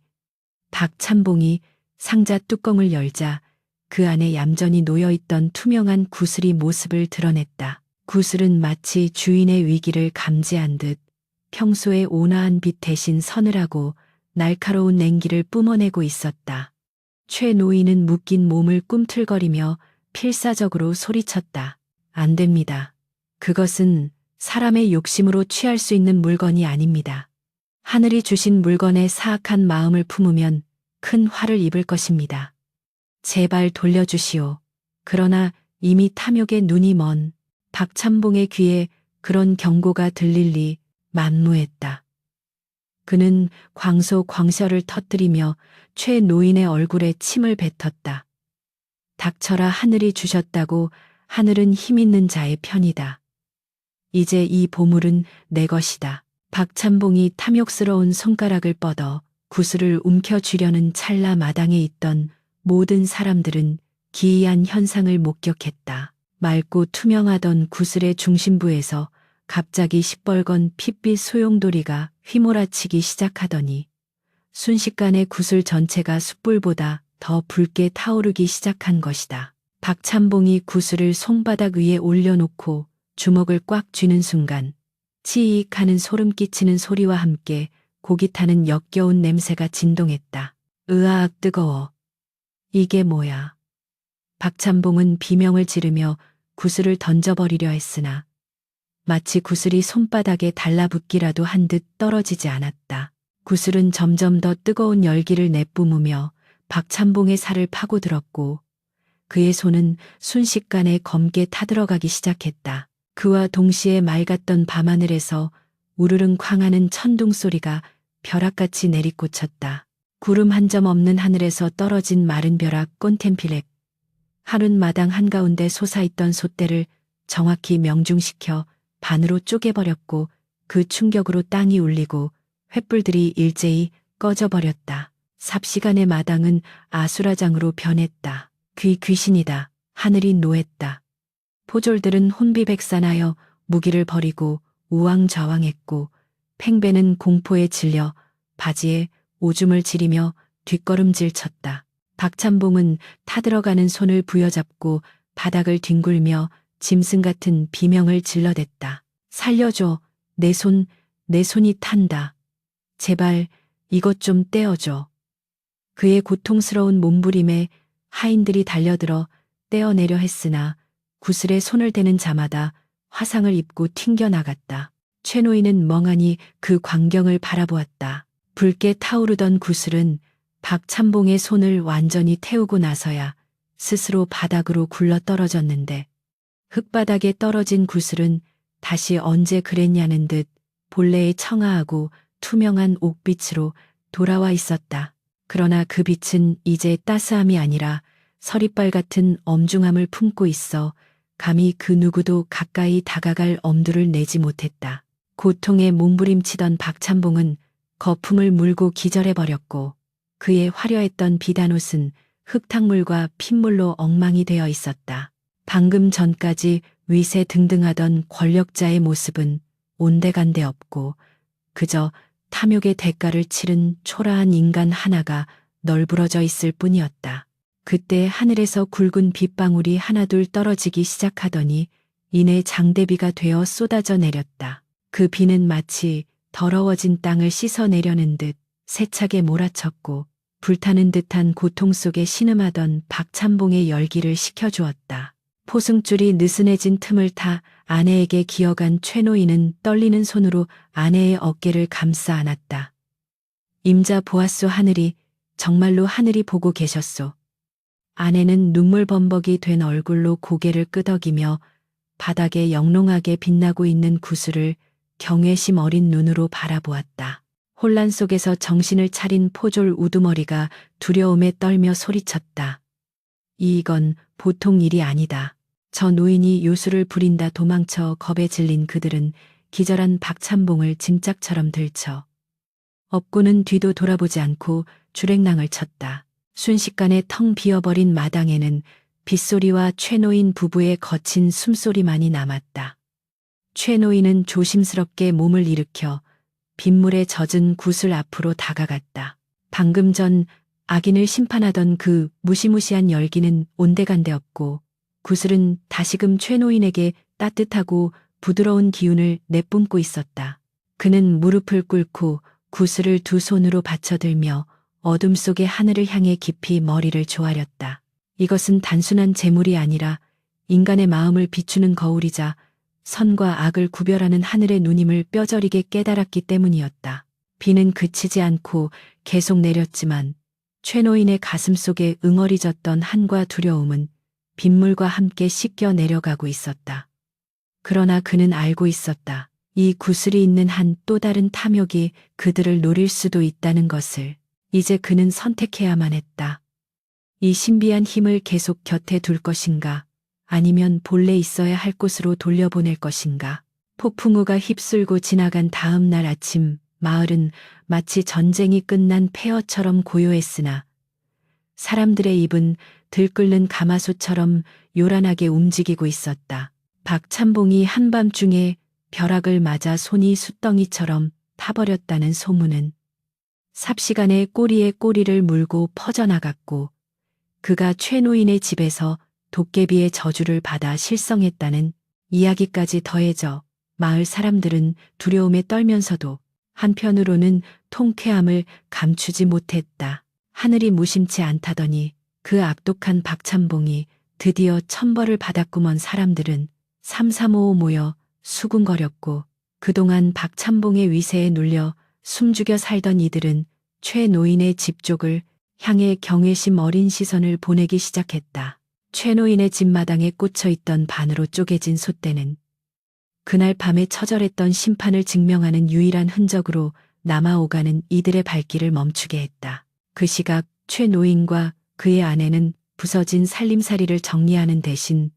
박찬봉이 상자 뚜껑을 열자 그 안에 얌전히 놓여있던 투명한 구슬이 모습을 드러냈다. 구슬은 마치 주인의 위기를 감지한 듯 평소의 온화한 빛 대신 서늘하고 날카로운 냉기를 뿜어내고 있었다. 최 노인은 묶인 몸을 꿈틀거리며 필사적으로 소리쳤다. 안 됩니다. 그것은 사람의 욕심으로 취할 수 있는 물건이 아닙니다. 하늘이 주신 물건에 사악한 마음을 품으면 큰 화를 입을 것입니다. 제발 돌려주시오. 그러나 이미 탐욕의 눈이 먼 박찬봉의 귀에 그런 경고가 들릴 리 만무했다. 그는 광소광셔를 터뜨리며 최 노인의 얼굴에 침을 뱉었다. 닥쳐라. 하늘이 주셨다고 하늘은 힘있는 자의 편이다. 이제 이 보물은 내 것이다. 박찬봉이 탐욕스러운 손가락을 뻗어 구슬을 움켜쥐려는 찰나 마당에 있던 모든 사람들은 기이한 현상을 목격했다. 맑고 투명하던 구슬의 중심부에서 갑자기 시뻘건 핏빛 소용돌이가 휘몰아치기 시작하더니 순식간에 구슬 전체가 숯불보다 더 붉게 타오르기 시작한 것이다. 박찬봉이 구슬을 손바닥 위에 올려놓고 주먹을 꽉 쥐는 순간 치익 하는 소름 끼치는 소리와 함께 고기 타는 역겨운 냄새가 진동했다. 으아악 뜨거워. 이게 뭐야. 박찬봉은 비명을 지르며 구슬을 던져버리려 했으나 마치 구슬이 손바닥에 달라붙기라도 한 듯 떨어지지 않았다. 구슬은 점점 더 뜨거운 열기를 내뿜으며 박찬봉의 살을 파고들었고 그의 손은 순식간에 검게 타들어가기 시작했다. 그와 동시에 맑았던 밤하늘에서 우르릉 쾅하는 천둥 소리가 벼락같이 내리꽂혔다. 구름 한 점 없는 하늘에서 떨어진 마른 벼락 꼰템필렉. 하룬 마당 한가운데 솟아있던 솥대를 정확히 명중시켜 반으로 쪼개버렸고 그 충격으로 땅이 울리고 횃불들이 일제히 꺼져버렸다. 삽시간의 마당은 아수라장으로 변했다. 귀신이다. 하늘이 노했다. 포졸들은 혼비백산하여 무기를 버리고 우왕좌왕했고 팽배는 공포에 질려 바지에 오줌을 지리며 뒷걸음질 쳤다. 박찬봉은 타들어가는 손을 부여잡고 바닥을 뒹굴며 짐승 같은 비명을 질러댔다. 살려줘. 내 손이 탄다. 제발 이것 좀 떼어줘. 그의 고통스러운 몸부림에 하인들이 달려들어 떼어내려 했으나 구슬에 손을 대는 자마다 화상을 입고 튕겨나갔다. 최노인은 멍하니 그 광경을 바라보았다. 붉게 타오르던 구슬은 박찬봉의 손을 완전히 태우고 나서야 스스로 바닥으로 굴러 떨어졌는데 흙바닥에 떨어진 구슬은 다시 언제 그랬냐는 듯 본래의 청아하고 투명한 옥빛으로 돌아와 있었다. 그러나 그 빛은 이제 따스함이 아니라 서리빨 같은 엄중함을 품고 있어 감히 그 누구도 가까이 다가갈 엄두를 내지 못했다. 고통에 몸부림치던 박찬봉은 거품을 물고 기절해버렸고 그의 화려했던 비단옷은 흙탕물과 핏물로 엉망이 되어 있었다. 방금 전까지 위세등등하던 권력자의 모습은 온데간데 없고 그저 탐욕의 대가를 치른 초라한 인간 하나가 널브러져 있을 뿐이었다. 그때 하늘에서 굵은 빗방울이 하나둘 떨어지기 시작하더니 이내 장대비가 되어 쏟아져 내렸다. 그 비는 마치 더러워진 땅을 씻어내려는 듯 세차게 몰아쳤고 불타는 듯한 고통 속에 신음하던 박찬봉의 열기를 식혀주었다. 포승줄이 느슨해진 틈을 타 아내에게 기어간 최노인은 떨리는 손으로 아내의 어깨를 감싸 안았다. 임자 보았소. 하늘이, 정말로 하늘이 보고 계셨소. 아내는 눈물범벅이 된 얼굴로 고개를 끄덕이며 바닥에 영롱하게 빛나고 있는 구슬을 경외심 어린 눈으로 바라보았다. 혼란 속에서 정신을 차린 포졸 우두머리가 두려움에 떨며 소리쳤다. 이건 보통 일이 아니다. 저 노인이 요술을 부린다. 도망쳐 겁에 질린 그들은 기절한 박찬봉을 짐짝처럼 들쳐 업고는 뒤도 돌아보지 않고 주랭랑을 쳤다. 순식간에 텅 비어버린 마당에는 빗소리와 최노인 부부의 거친 숨소리만이 남았다. 최노인은 조심스럽게 몸을 일으켜 빗물에 젖은 구슬 앞으로 다가갔다. 방금 전 악인을 심판하던 그 무시무시한 열기는 온데간데 없고 구슬은 다시금 최노인에게 따뜻하고 부드러운 기운을 내뿜고 있었다. 그는 무릎을 꿇고 구슬을 두 손으로 받쳐들며 어둠 속의 하늘을 향해 깊이 머리를 조아렸다. 이것은 단순한 재물이 아니라 인간의 마음을 비추는 거울이자 선과 악을 구별하는 하늘의 눈임을 뼈저리게 깨달았기 때문이었다. 비는 그치지 않고 계속 내렸지만 최노인의 가슴 속에 응어리졌던 한과 두려움은 빗물과 함께 씻겨 내려가고 있었다. 그러나 그는 알고 있었다. 이 구슬이 있는 한 또 다른 탐욕이 그들을 노릴 수도 있다는 것을. 이제 그는 선택해야만 했다. 이 신비한 힘을 계속 곁에 둘 것인가, 아니면 본래 있어야 할 곳으로 돌려보낼 것인가. 폭풍우가 휩쓸고 지나간 다음 날 아침, 마을은 마치 전쟁이 끝난 폐허처럼 고요했으나 사람들의 입은 들끓는 가마솥처럼 요란하게 움직이고 있었다. 박찬봉이 한밤중에 벼락을 맞아 손이 숫덩이처럼 타버렸다는 소문은 삽시간에 꼬리에 꼬리를 물고 퍼져나갔고 그가 최노인의 집에서 도깨비의 저주를 받아 실성했다는 이야기까지 더해져 마을 사람들은 두려움에 떨면서도 한편으로는 통쾌함을 감추지 못했다. 하늘이 무심치 않다더니 그 악독한 박찬봉이 드디어 천벌을 받았구먼. 사람들은 삼삼오오 모여 수군거렸고 그동안 박찬봉의 위세에 눌려 숨죽여 살던 이들은 최노인의 집 쪽을 향해 경외심 어린 시선을 보내기 시작했다. 최노인의 집마당에 꽂혀있던 반으로 쪼개진 솥대는 그날 밤에 처절했던 심판을 증명하는 유일한 흔적으로 남아오가는 이들의 발길을 멈추게 했다. 그 시각 최노인과 그의 아내는 부서진 살림살이를 정리하는 대신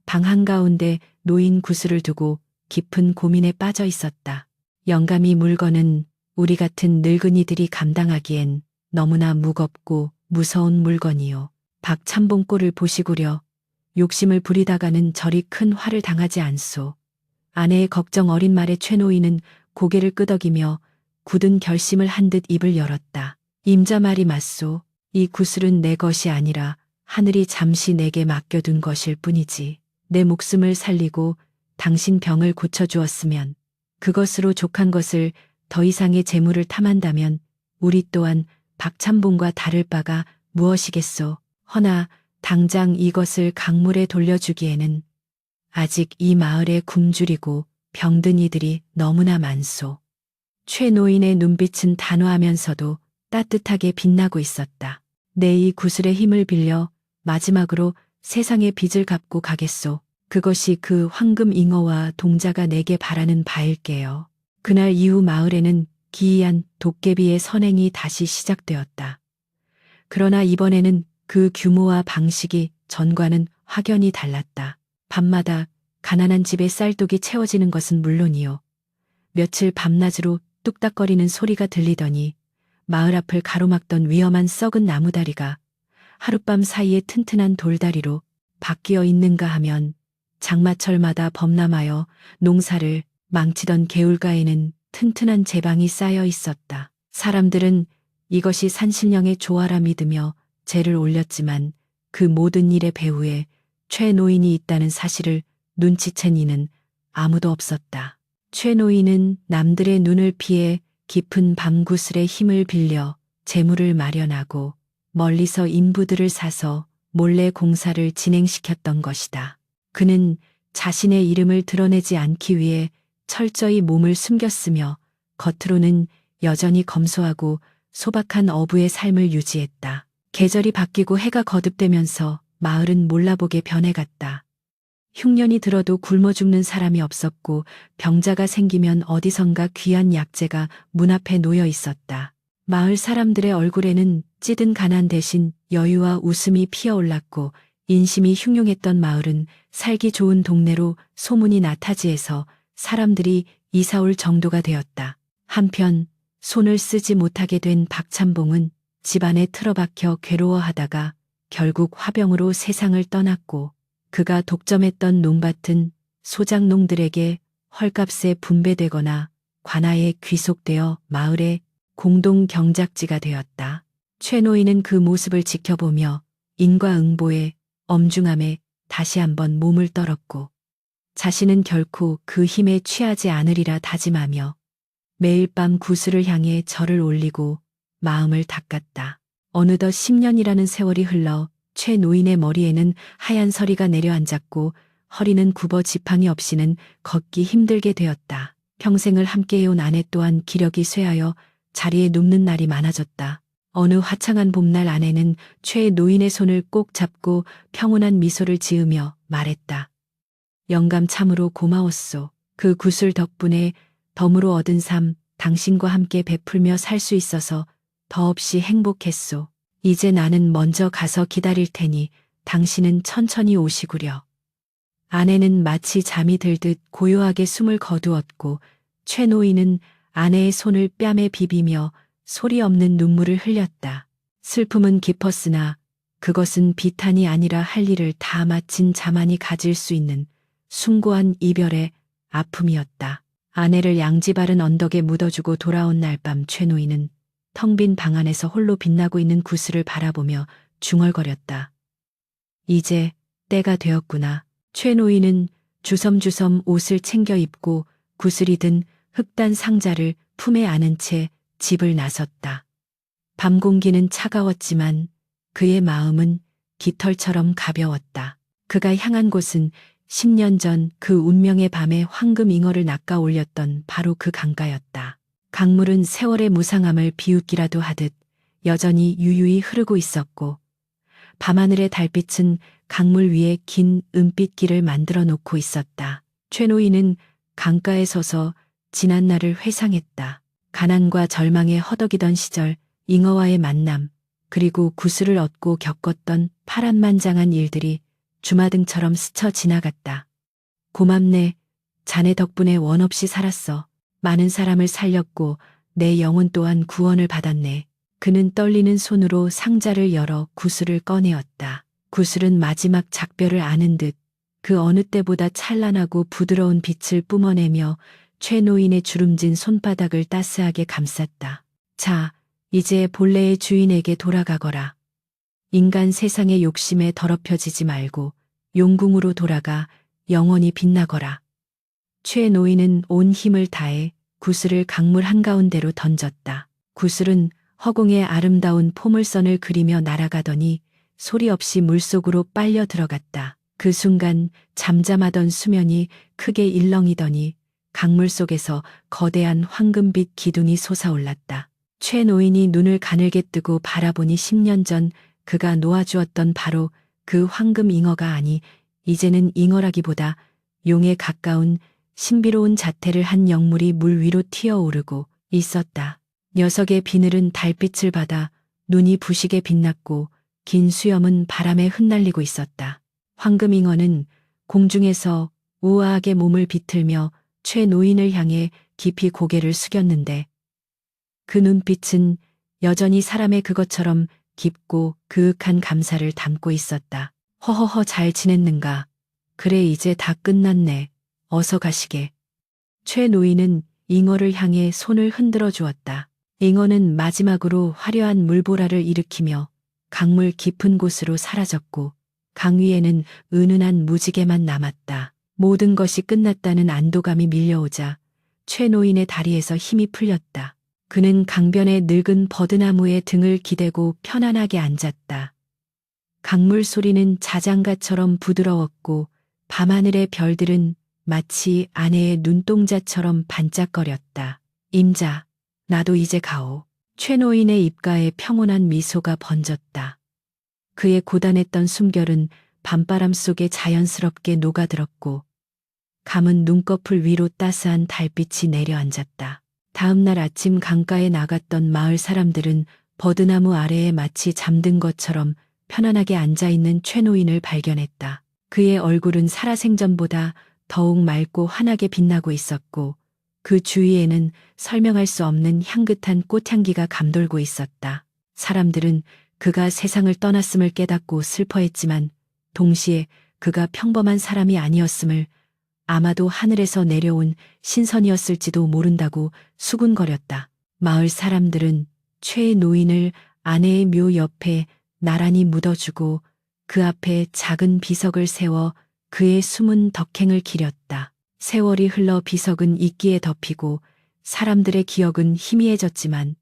방 한가운데 놓인 구슬을 두고 깊은 고민에 빠져 있었다. 영감이 물건은 우리 같은 늙은이들이 감당하기엔 너무나 무겁고 무서운 물건이요. 박찬봉 꼴을 보시구려. 욕심을 부리다가는 저리 큰 화를 당하지 않소. 아내의 걱정 어린 말에 최 노인은 고개를 끄덕이며 굳은 결심을 한 듯 입을 열었다. 임자 말이 맞소. 이 구슬은 내 것이 아니라 하늘이 잠시 내게 맡겨둔 것일 뿐이지. 내 목숨을 살리고 당신 병을 고쳐주었으면 그것으로 족한 것을 더 이상의 재물을 탐한다면 우리 또한 박찬봉과 다를 바가 무엇이겠소. 허나 당장 이것을 강물에 돌려주기에는 아직 이 마을에 굶주리고 병든 이들이 너무나 많소. 최 노인의 눈빛은 단호하면서도 따뜻하게 빛나고 있었다. 내 이 구슬의 힘을 빌려 마지막으로 세상의 빚을 갚고 가겠소. 그것이 그 황금 잉어와 동자가 내게 바라는 바일게요. 그날 이후 마을에는 기이한 도깨비의 선행이 다시 시작되었다. 그러나 이번에는 그 규모와 방식이 전과는 확연히 달랐다. 밤마다 가난한 집에 쌀독이 채워지는 것은 물론이요. 며칠 밤낮으로 뚝딱거리는 소리가 들리더니 마을 앞을 가로막던 위험한 썩은 나무다리가 하룻밤 사이에 튼튼한 돌다리로 바뀌어 있는가 하면 장마철마다 범람하여 농사를 망치던 개울가에는 튼튼한 제방이 쌓여 있었다. 사람들은 이것이 산신령의 조화라 믿으며 제를 올렸지만 그 모든 일의 배후에 최 노인이 있다는 사실을 눈치챈 이는 아무도 없었다. 최 노인은 남들의 눈을 피해 깊은 밤구슬의 힘을 빌려 재물을 마련하고 멀리서 인부들을 사서 몰래 공사를 진행시켰던 것이다. 그는 자신의 이름을 드러내지 않기 위해 철저히 몸을 숨겼으며 겉으로는 여전히 검소하고 소박한 어부의 삶을 유지했다. 계절이 바뀌고 해가 거듭되면서 마을은 몰라보게 변해갔다. 흉년이 들어도 굶어 죽는 사람이 없었고 병자가 생기면 어디선가 귀한 약재가 문 앞에 놓여 있었다. 마을 사람들의 얼굴에는 찌든 가난 대신 여유와 웃음이 피어올랐고 인심이 흉흉했던 마을은 살기 좋은 동네로 소문이 나타지에서 사람들이 이사올 정도가 되었다. 한편 손을 쓰지 못하게 된 박찬봉은 집안에 틀어박혀 괴로워하다가 결국 화병으로 세상을 떠났고 그가 독점했던 농밭은 소작농들에게 헐값에 분배되거나 관아에 귀속되어 마을의 공동 경작지가 되었다. 최 노인은 그 모습을 지켜보며 인과응보의 엄중함에 다시 한번 몸을 떨었고 자신은 결코 그 힘에 취하지 않으리라 다짐하며 매일 밤 구슬을 향해 절을 올리고 마음을 닦았다. 어느덧 10년이라는 세월이 흘러 최 노인의 머리에는 하얀 서리가 내려앉았고 허리는 굽어 지팡이 없이는 걷기 힘들게 되었다. 평생을 함께해온 아내 또한 기력이 쇠하여 자리에 눕는 날이 많아졌다. 어느 화창한 봄날 아내는 최 노인의 손을 꼭 잡고 평온한 미소를 지으며 말했다. 영감 참으로 고마웠소. 그 구슬 덕분에 덤으로 얻은 삶 당신과 함께 베풀며 살 수 있어서 더없이 행복했소. 이제 나는 먼저 가서 기다릴 테니 당신은 천천히 오시구려. 아내는 마치 잠이 들듯 고요하게 숨을 거두었고 최 노인은 아내의 손을 뺨에 비비며 소리 없는 눈물을 흘렸다. 슬픔은 깊었으나 그것은 비탄이 아니라 할 일을 다 마친 자만이 가질 수 있는 숭고한 이별의 아픔이었다. 아내를 양지 바른 언덕에 묻어주고 돌아온 날 밤 최 노인은 텅 빈 방 안에서 홀로 빛나고 있는 구슬을 바라보며 중얼거렸다. 이제 때가 되었구나. 최 노인은 주섬주섬 옷을 챙겨 입고 구슬이 든 흑단 상자를 품에 안은 채 집을 나섰다. 밤 공기는 차가웠지만 그의 마음은 깃털처럼 가벼웠다. 그가 향한 곳은 10년 전 그 운명의 밤에 황금 잉어를 낚아 올렸던 바로 그 강가였다. 강물은 세월의 무상함을 비웃기라도 하듯 여전히 유유히 흐르고 있었고 밤하늘의 달빛은 강물 위에 긴 은빛길을 만들어 놓고 있었다. 최 노인은 강가에 서서 지난 날을 회상했다. 가난과 절망에 허덕이던 시절 잉어와의 만남 그리고 구슬을 얻고 겪었던 파란만장한 일들이 주마등처럼 스쳐 지나갔다. 고맙네. 자네 덕분에 원 없이 살았어. 많은 사람을 살렸고 내 영혼 또한 구원을 받았네. 그는 떨리는 손으로 상자를 열어 구슬을 꺼내었다. 구슬은 마지막 작별을 아는 듯 그 어느 때보다 찬란하고 부드러운 빛을 뿜어내며 최 노인의 주름진 손바닥을 따스하게 감쌌다. 자, 이제 본래의 주인에게 돌아가거라. 인간 세상의 욕심에 더럽혀지지 말고 용궁으로 돌아가 영원히 빛나거라. 최 노인은 온 힘을 다해 구슬을 강물 한가운데로 던졌다. 구슬은 허공에 아름다운 포물선을 그리며 날아가더니 소리 없이 물속으로 빨려 들어갔다. 그 순간 잠잠하던 수면이 크게 일렁이더니 강물 속에서 거대한 황금빛 기둥이 솟아올랐다. 최 노인이 눈을 가늘게 뜨고 바라보니 10년 전 그가 놓아주었던 바로 그 황금 잉어가 아니 이제는 잉어라기보다 용에 가까운 신비로운 자태를 한 영물이 물 위로 튀어오르고 있었다. 녀석의 비늘은 달빛을 받아 눈이 부시게 빛났고 긴 수염은 바람에 흩날리고 있었다. 황금잉어는 공중에서 우아하게 몸을 비틀며 최 노인을 향해 깊이 고개를 숙였는데 그 눈빛은 여전히 사람의 그것처럼 깊고 그윽한 감사를 담고 있었다. 허허허 잘 지냈는가? 그래 이제 다 끝났네. 어서 가시게. 최 노인은 잉어를 향해 손을 흔들어 주었다. 잉어는 마지막으로 화려한 물보라를 일으키며 강물 깊은 곳으로 사라졌고 강 위에는 은은한 무지개만 남았다. 모든 것이 끝났다는 안도감이 밀려오자 최 노인의 다리에서 힘이 풀렸다. 그는 강변의 늙은 버드나무에 등을 기대고 편안하게 앉았다. 강물 소리는 자장가처럼 부드러웠고 밤하늘의 별들은 마치 아내의 눈동자처럼 반짝거렸다. 임자, 나도 이제 가오. 최 노인의 입가에 평온한 미소가 번졌다. 그의 고단했던 숨결은 밤바람 속에 자연스럽게 녹아들었고 감은 눈꺼풀 위로 따스한 달빛이 내려앉았다. 다음 날 아침 강가에 나갔던 마을 사람들은 버드나무 아래에 마치 잠든 것처럼 편안하게 앉아있는 최 노인을 발견했다. 그의 얼굴은 살아생전보다 더욱 맑고 환하게 빛나고 있었고 그 주위에는 설명할 수 없는 향긋한 꽃향기가 감돌고 있었다. 사람들은 그가 세상을 떠났음을 깨닫고 슬퍼했지만 동시에 그가 평범한 사람이 아니었음을 아마도 하늘에서 내려온 신선이었을지도 모른다고 수군거렸다. 마을 사람들은 최 노인을 아내의 묘 옆에 나란히 묻어주고 그 앞에 작은 비석을 세워 그의 숨은 덕행을 기렸다. 세월이 흘러 비석은 이끼에 덮이고 사람들의 기억은 희미해졌지만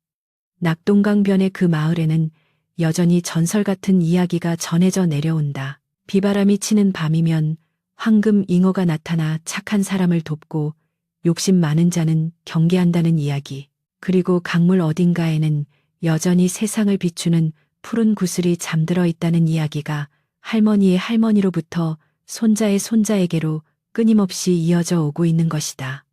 낙동강변의 그 마을에는 여전히 전설 같은 이야기가 전해져 내려온다. 비바람이 치는 밤이면 황금 잉어가 나타나 착한 사람을 돕고 욕심 많은 자는 경계한다는 이야기. 그리고 강물 어딘가에는 여전히 세상을 비추는 푸른 구슬이 잠들어 있다는 이야기가 할머니의 할머니로부터 손자의 손자에게로 끊임없이 이어져 오고 있는 것이다.